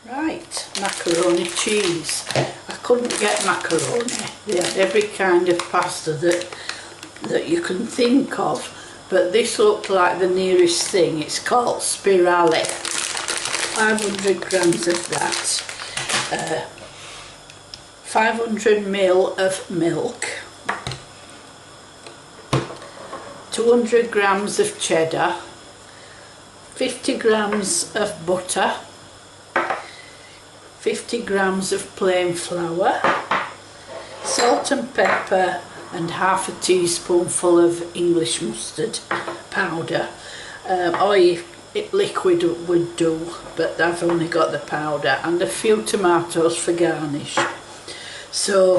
Right, macaroni cheese. I couldn't get macaroni. They had every kind of pasta that you can think of, but this looked like the nearest thing. It's called spirale. 500 grams of that. 500 ml of milk. 200 grams of cheddar. 50 grams of butter. 50 grams of plain flour, salt and pepper, and half a teaspoonful of English mustard powder. Or liquid would do, but I've only got the powder, and a few tomatoes for garnish. So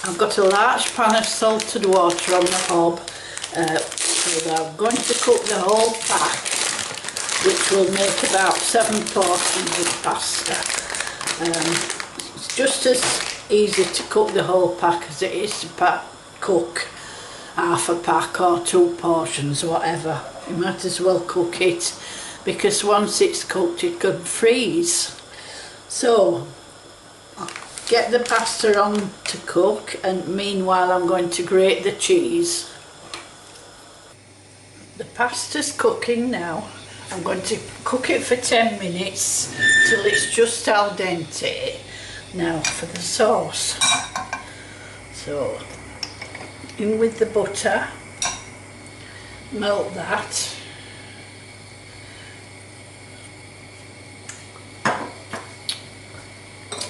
I've got a large pan of salted water on the hob, so I'm going to cook the whole pack, which will make about 7 portions of pasta. It's just as easy to cook the whole pack as it is to cook half a pack or 2 portions, whatever. You might as well cook it, because once it's cooked it could freeze. So I'll get the pasta on to cook, and meanwhile I'm going to grate the cheese. The pasta's cooking now. I'm going to cook it for 10 minutes till it's just al dente. Now for the sauce. So in with the butter, melt that.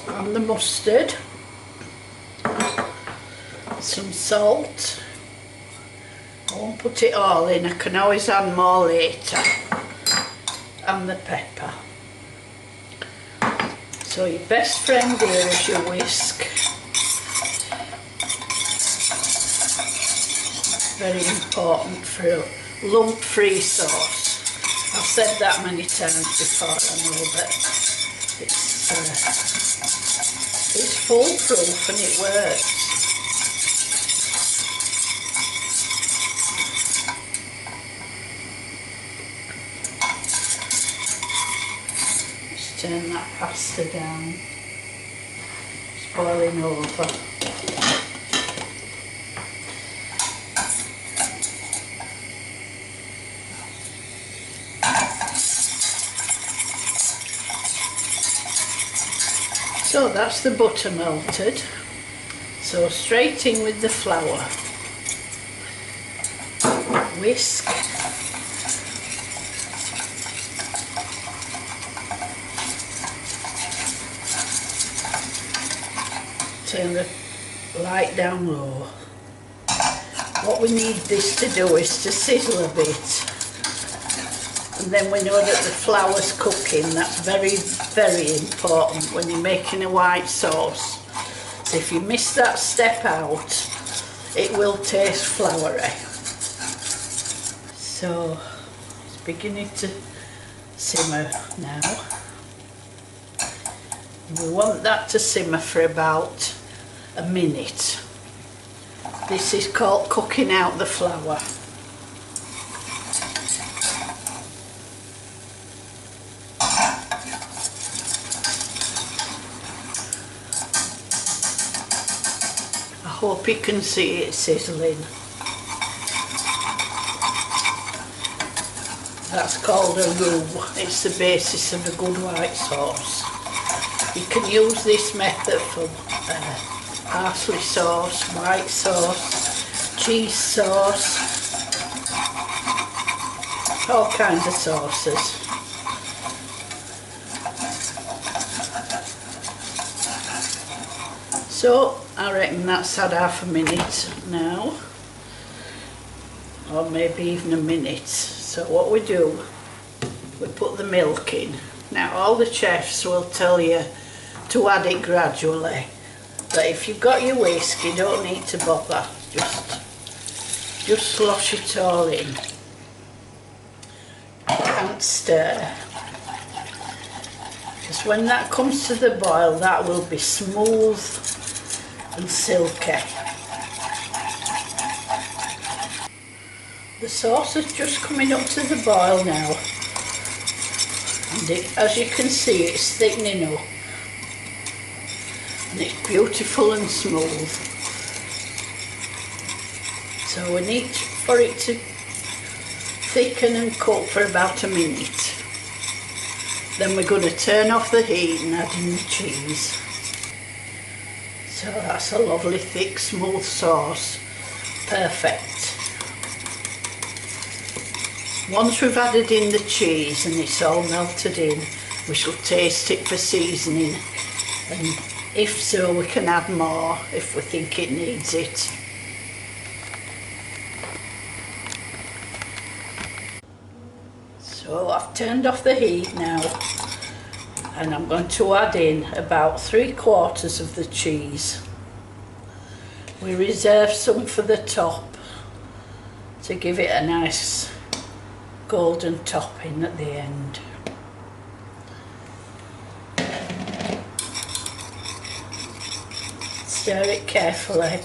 And the mustard, some salt. I won't put it all in, I can always add more later. And the pepper. So your best friend here is your whisk. Very important for a lump-free sauce. I've said that many times before, I know, but it's foolproof and it works. Turn that pasta down. It's boiling over. So that's the butter melted. So straight in with the flour. Whisk. Turn the light down low. What we need this to do is to sizzle a bit, and then we know that the flour's cooking. That's very, very important when you're making a white sauce. So if you miss that step out, it will taste floury. So it's beginning to simmer now. We want that to simmer for about a minute. This is called cooking out the flour. I hope you can see it sizzling. That's called a roux. It's the basis of a good white sauce. You can use this method for parsley sauce, white sauce, cheese sauce, all kinds of sauces. So I reckon that's had half a minute now, or maybe even a minute. So what we do, we put the milk in. Now all the chefs will tell you to add it gradually, but if you've got your whisk you don't need to bother, just slosh it all in and stir, because when that comes to the boil that will be smooth and silky. The sauce is just coming up to the boil now. I'm and as you can see it's thickening up and it's beautiful and smooth. So we need for it to thicken and cook for about a minute. Then we're going to turn off the heat and add in the cheese. So that's a lovely thick smooth sauce, perfect. Once we've added in the cheese and it's all melted in, we shall taste it for seasoning, and if so we can add more if we think it needs it. So I've turned off the heat now and I'm going to add in about 3/4 of the cheese. We reserve some for the top to give it a nice golden topping at the end. Stir it carefully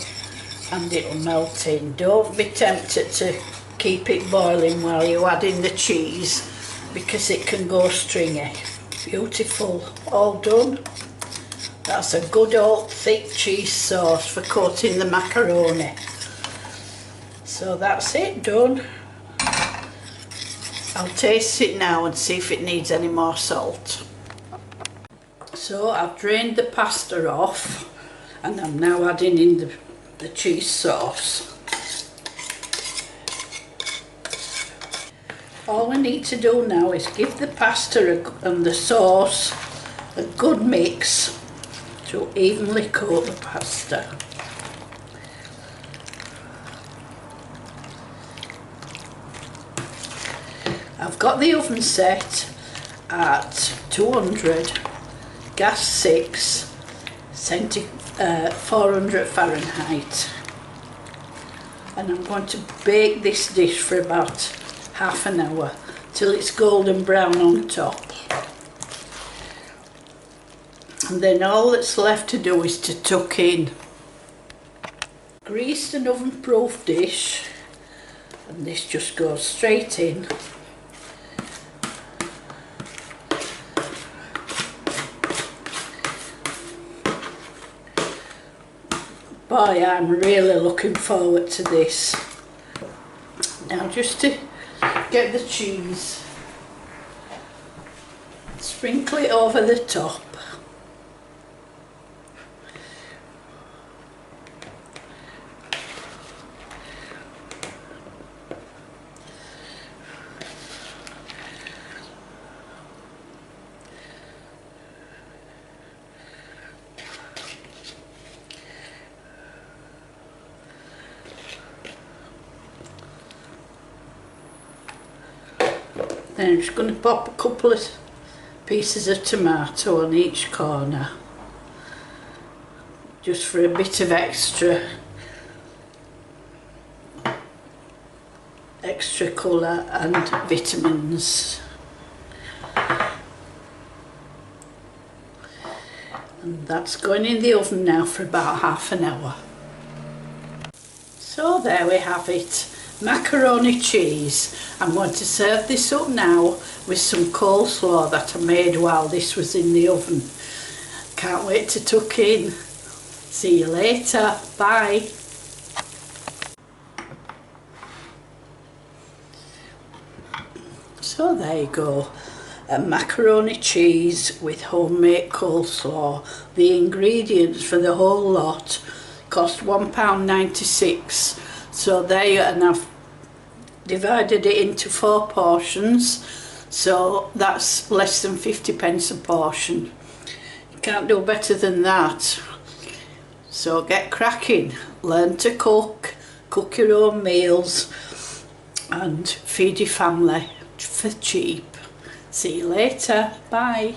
and it'll melt in. Don't be tempted to keep it boiling while you add in the cheese because it can go stringy. Beautiful, all done. That's a good old thick cheese sauce for coating the macaroni. So that's it, done. I'll taste it now and see if it needs any more salt. So I've drained the pasta off and I'm now adding in the cheese sauce. All we need to do now is give the pasta and the sauce a good mix to evenly coat the pasta. I've got the oven set at 200, gas 6, 400 Fahrenheit, and I'm going to bake this dish for about half an hour till it's golden brown on top. And then all that's left to do is to tuck in. Greased and oven proof dish, and this just goes straight in. Boy, I'm really looking forward to this. Now just to get the cheese, sprinkle it over the top. Then I'm just going to pop a couple of pieces of tomato on each corner, just for a bit of extra colour and vitamins. And that's going in the oven now for about half an hour. So there we have it. Macaroni cheese. I'm going to serve this up now with some coleslaw that I made while this was in the oven. Can't wait to tuck in. See you later. Bye. So there you go. A macaroni cheese with homemade coleslaw. The ingredients for the whole lot cost £1.96. So there you are, and I've divided it into 4 portions, so that's less than 50p a portion. You can't do better than that. So get cracking, learn to cook your own meals and feed your family for cheap. See you later, bye.